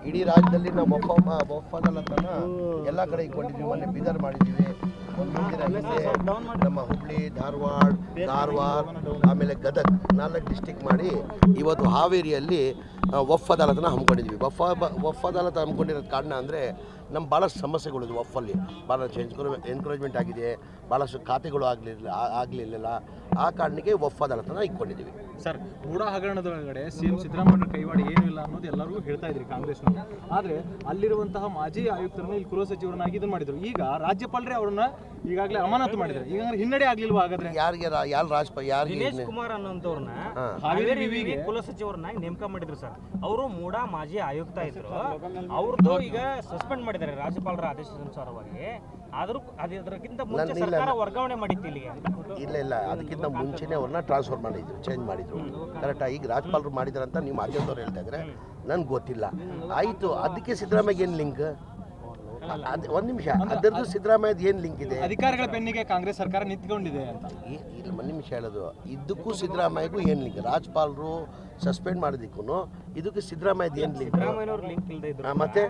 ಇಡೀ ರಾಜ್ಯದಲ್ಲಿ ನಾವು ಒಪ್ಪಂದಲತನ ಎಲ್ಲ ಕಡೆ ಇಟ್ಕೊಂಡಿದ್ದೀವಿ. ಮೊನ್ನೆ ಬೀದರ್ ಮಾಡಿದ್ದೀವಿ, ಮುಂದಿನ ಹಿಂದೆ ನಮ್ಮ ಹುಬ್ಳಿ, ಧಾರವಾಡ, ಆಮೇಲೆ ಗದಗ್ 4 ಡಿಸ್ಟಿಕ್ ಮಾಡಿ ಇವತ್ತು ಹಾವೇರಿಯಲ್ಲಿ ವಫ್ ಅದಾಲತನ ಹಮ್ಮಿಕೊಂಡಿದ್ವಿ. ವಫ್ ಅದಾಲತ್ ಹಮ್ಮಿಕೊಂಡಿರೋದು ಕಾರಣ ಅಂದರೆ ನಮ್ಮ ಭಾಳಷ್ಟು ಸಮಸ್ಯೆಗಳಿದ್ವು. ವಫಲ್ಲಿ ಭಾಳಷ್ಟು ಎನ್ಕರೇಜ್ಮೆಂಟ್ ಆಗಿದೆ, ಭಾಳಷ್ಟು ಖಾತೆಗಳು ಆಗಲಿಲ್ಲ. ಆ ಕಾರಣಕ್ಕೆ ವಫ್ ಅದಾಲತನ ಇಟ್ಕೊಂಡಿದ್ದೀವಿ. ಸರ್, ಮೂಡಾ ಹಗರಣದೊಳಗಡೆ ಸಿಎಂ ಸಿದ್ದರಾಮಯ್ಯ ಕೈವಾಡ ಏನೂ ಇಲ್ಲ ಅನ್ನೋದು ಎಲ್ಲರೂ ಹೇಳ್ತಾ ಇದ್ರಿ ಕಾಂಗ್ರೆಸ್ನವರು. ಆದರೆ ಅಲ್ಲಿರುವಂತಹ ಮಾಜಿ ಆಯುಕ್ತರನ್ನ ಇಲ್ಲಿ ಗೃಹ ಸಚಿವರನ್ನಾಗಿ ಇದನ್ನು ಮಾಡಿದ್ರು. ಈಗ ರಾಜ್ಯಪಾಲರೇ ಅವ್ರನ್ನ ಈಗಾಗಲೇ ಅಮಾನತು ಮಾಡಿದ್ದಾರೆ. ಈಗ ಹಿನ್ನಡೆ ಆಗ್ಲಿಲ್ವಾ? ಹಾಗಾದ್ರೆ ದಿನೇಶ್ ಕುಮಾರ್ ಅನ್ನೋಂಥವ್ರನ್ನ ಹಾವೇರಿ ವಿವಿಗೆ ಕುಲ ಸಚಿವರನ್ನಾಗಿ ನೇಮಕ ಮಾಡಿದ್ರು ಸರ್. ಅವರು ಮೂಡಾ ಮಾಜಿ ಆಯುಕ್ತ ಇದ್ರು. ಅವ್ರದ್ದು ಈಗ ಸಸ್ಪೆಂಡ್ ಮಾಡಿದ್ದಾರೆ ರಾಜ್ಯಪಾಲರ ಆದೇಶಾನುಸಾರವಾಗಿ. ಆದರೂ ಅದಕ್ಕಿಂತ ಮುಂಚೆ ಸರ್ಕಾರ ವರ್ಗಾವಣೆ ಮಾಡಿತ್ತು ಇಲ್ಲಿಗೆ. ಇಲ್ಲ, ಅದಕ್ಕಿಂತ ಮುಂಚೆನೇ ಅವ್ರನ್ನ ಟ್ರಾನ್ಸ್ಫರ್ ಮಾಡಿದ್ರು, ಚೇಂಜ್ ಮಾಡಿದ್ರು. ಕರೆಕ್ಟಾಗಿ ಈಗ ರಾಜ್ಯಪಾಲರು ಮಾಡಿದಾರಂತ ನೀವು ಮಾಧ್ಯಮದವ್ರು ಹೇಳ್ತಾ ಇದ್ರೆ ನನ್ಗೆ ಗೊತ್ತಿಲ್ಲ. ಆಯಿತು, ಅದಕ್ಕೆ ಸಿದ್ದರಾಮಯ್ಯ ಏನು ಲಿಂಕ್? ಒಂದು ನಿಮಿಷ, ಅದರದ್ದು ಸಿದ್ದರಾಮಯ್ಯದ ಏನು ಲಿಂಕ್ ಇದೆ? ಅಧಿಕಾರಿಗಳ ಬೆನ್ನಿಗೆ ಕಾಂಗ್ರೆಸ್ ಸರ್ಕಾರ ನಿಂತ್ಕೊಂಡಿದೆ ಅಂತ. ಇಲ್ಲ, ಒಂದು ನಿಮಿಷ ಹೇಳೋದು, ಇದಕ್ಕೂ ಸಿದ್ದರಾಮಯ್ಯಗೂ ಏನು ಲಿಂಕ್? ರಾಜ್ಯಪಾಲರು ಸಸ್ಪೆಂಡ್ ಮಾಡೋದಕ್ಕೂ ಇದಕ್ಕೆ ಸಿದ್ದರಾಮಯ್ಯದ ಏನು ಲಿಂಕ್? ಸಿದ್ದರಾಮಯ್ಯನವ್ರ ಲಿಂಕ್ ಇಲ್ಲದೆ ಇದ್ರು ಮತ್ತೆ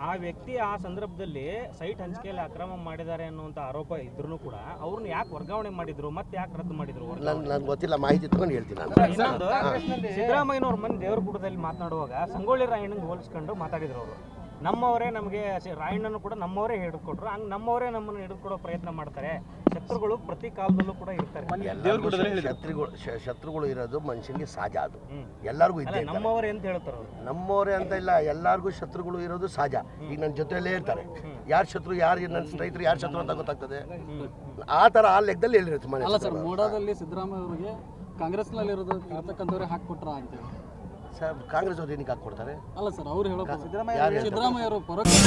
ಆ ವ್ಯಕ್ತಿ ಆ ಸಂದರ್ಭದಲ್ಲಿ ಸೈಟ್ ಹಂಚಿಕೆಯಲ್ಲಿ ಅಕ್ರಮ ಮಾಡಿದ್ದಾರೆ ಅನ್ನುವಂಥ ಆರೋಪ ಇದ್ರೂ ಕೂಡ ಅವ್ರನ್ನ ಯಾಕೆ ವರ್ಗಾವಣೆ ಮಾಡಿದ್ರು, ಮತ್ತೆ ಯಾಕೆ ರದ್ದು ಮಾಡಿದ್ರು? ನನ್ಗೆ ಗೊತ್ತಿಲ್ಲ, ಮಾಹಿತಿ ತಗೊಂಡು ಹೇಳ್ತೀನಿ ನಾನು. ಇನ್ನೊಂದು, ಸಿದ್ದರಾಮಯ್ಯನವ್ರ ಮನೆ ದೇವರಗುಡದಲ್ಲಿ ಮಾತನಾಡುವಾಗ ಸಂಗೊಳ್ಳಿ ರಾಯಣ್ಣಂಗೆ ಹೋಲಿಸ್ಕೊಂಡು ಮಾತಾಡಿದ್ರು ಅವರು. ನಮ್ಮವರೇ ನಮಗೆ ರಾಯಣ್ಣನು ಕೂಡ ನಮ್ಮವರೇ ಹಿಡಿದುಕೊಟ್ರು, ಹಂಗೆ ನಮ್ಮವರೇ ನಮ್ಮನ್ನು ಹಿಡಿದುಕೊಡೋ ಪ್ರಯತ್ನ ಮಾಡ್ತಾರೆ. ಶತ್ರುಗಳು ಪ್ರತಿ ಕಾಲದಲ್ಲೂ ಕೂಡ ಇರ್ತಾರೆ. ಶತ್ರುಗಳು ಇರೋದು ಮನುಷ್ಯನಿಗೆ ಸಹಜ, ಅದು ಎಲ್ಲರಿಗೂ ಇದ್ದೇ. ನಮ್ಮವರೇ ಅಂತ ಹೇಳ್ತಾರೆ ಅವರು. ನಮ್ಮವರೇ ಅಂತ ಇಲ್ಲ, ಎಲ್ಲರಿಗೂ ಶತ್ರುಗಳು ಇರೋದು ಸಹಜ. ಈಗ ನನ್ನ ಜೊತೆಯಲ್ಲೇ ಇರ್ತಾರೆ, ಯಾರು ಶತ್ರು, ಯಾರು ನನ್ನ ಸ್ನೇಹಿತರು, ಯಾರು ಶತ್ರು ಅಂತ ಗೊತ್ತಾಗ್ತದೆ. ಆ ಥರ ಆ ಲೆಕ್ಕದಲ್ಲಿ ಹೇಳಿರುತ್ತೆ ಮನೆ. ಅಲ್ಲ ಸರ್, ಮೂಡಾದಲ್ಲಿ ಸಿದ್ದರಾಮಯ್ಯ ಅವರಿಗೆ ಕಾಂಗ್ರೆಸ್ನಲ್ಲಿ ಇರ್ತಕ್ಕಂಥವ್ರೆ ಹಾಕ್ಕೊಟ್ರ ಅಂತೇಳಿ ಸರ್, ಕಾಂಗ್ರೆಸ್ ಅವ್ರು ಏನಕ್ಕೆ ಹಾಕ್ಕೊಡ್ತಾರೆ? ಅಲ್ಲ ಸರ್, ಅವ್ರು ಹೇಳೋ ಸಿದ್ದರಾಮಯ್ಯ ಅವರು ಪರೋಕ್ಷ